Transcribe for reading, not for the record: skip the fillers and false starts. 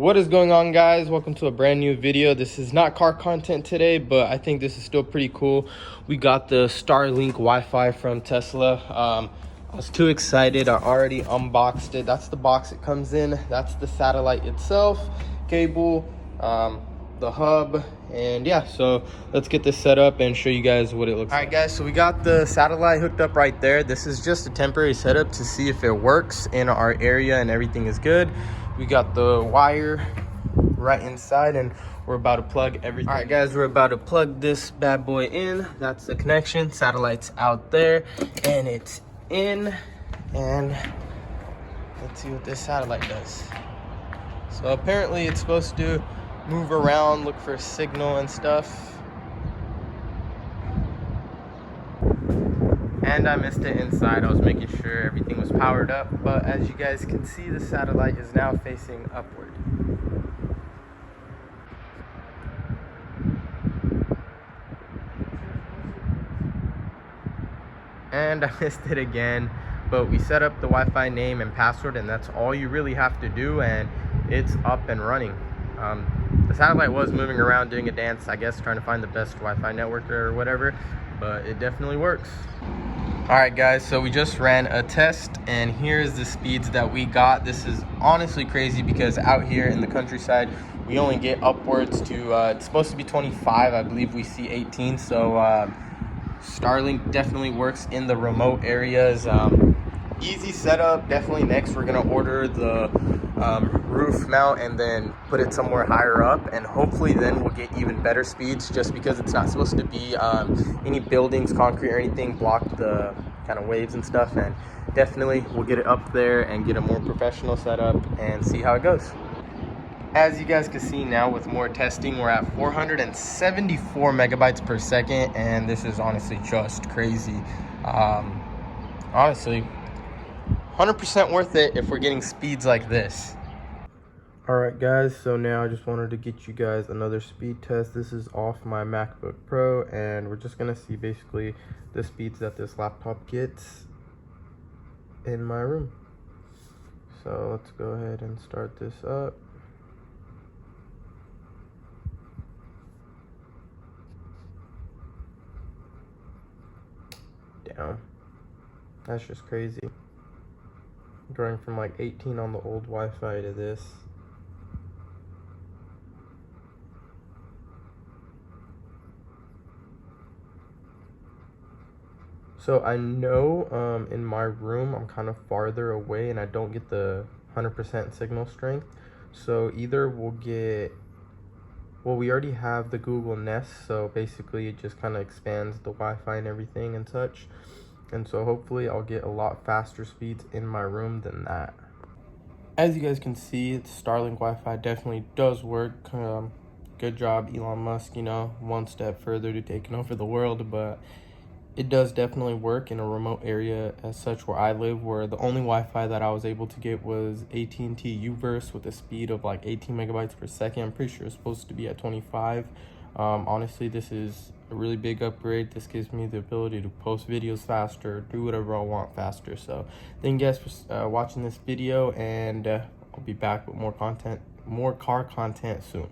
What is going on, guys? Welcome to a brand new video. This is not car content today, but I think this is still pretty cool. We got the Starlink Wi-Fi from Tesla. I was too excited. I already unboxed it. That's the box it comes in. That's the satellite itself, cable, the hub, and yeah, so let's get this set up and show you guys what it looks like. All right, guys, so we got the satellite hooked up right there. This is just a temporary setup to see if it works in our area and everything is good. We got the wire right inside and we're about to plug everything. All right, guys, we're about to plug this bad boy in. That's the connection. Satellite's out there and it's in, and let's see what this satellite does. So apparently it's supposed to move around, look for a signal and stuff. And I missed it inside. I was making sure everything was powered up, but as you guys can see, the satellite is now facing upward. And I missed it again, but we set up the Wi-Fi name and password, and that's all you really have to do, and it's up and running. The satellite was moving around doing a dance, I guess, trying to find the best Wi-Fi network or whatever, but it definitely works. All right, guys, so we just ran a test and here's the speeds that we got. This is honestly crazy because out here in the countryside we only get upwards to it's supposed to be 25. I believe we see 18. So Starlink definitely works in the remote areas. Easy setup. Definitely next we're gonna order the roof mount and then put it somewhere higher up, and hopefully then we'll get even better speeds, just because it's not supposed to be any buildings, concrete or anything block the kind of waves and stuff. And definitely we'll get it up there and get a more professional setup and see how it goes. As you guys can see now, with more testing, we're at 474 megabytes per second, and this is honestly just crazy. Honestly, 100% worth it if we're getting speeds like this. All right, guys, so now I just wanted to get you guys another speed test. This is off my MacBook Pro, and we're just gonna see basically the speeds that this laptop gets in my room. So let's go ahead and start this up. Damn, that's just crazy. Going from like 18 on the old Wi-Fi to this. So I know in my room I'm kind of farther away and I don't get the 100% signal strength. So either we'll get, well, we already have the Google Nest, so basically it just kind of expands the Wi-Fi and everything and such. And so hopefully I'll get a lot faster speeds in my room than that. As you guys can see, Starlink Wi-Fi definitely does work. Good job, Elon Musk, you know, one step further to taking over the world, but it does definitely work in a remote area as such where I live, where the only Wi-Fi that I was able to get was AT&T Uverse with a speed of like 18 megabytes per second. I'm pretty sure it's supposed to be at 25. Honestly, this is a really big upgrade. This gives me the ability to post videos faster, do whatever I want faster. So thank you guys for watching this video, and I'll be back with more content, more car content soon.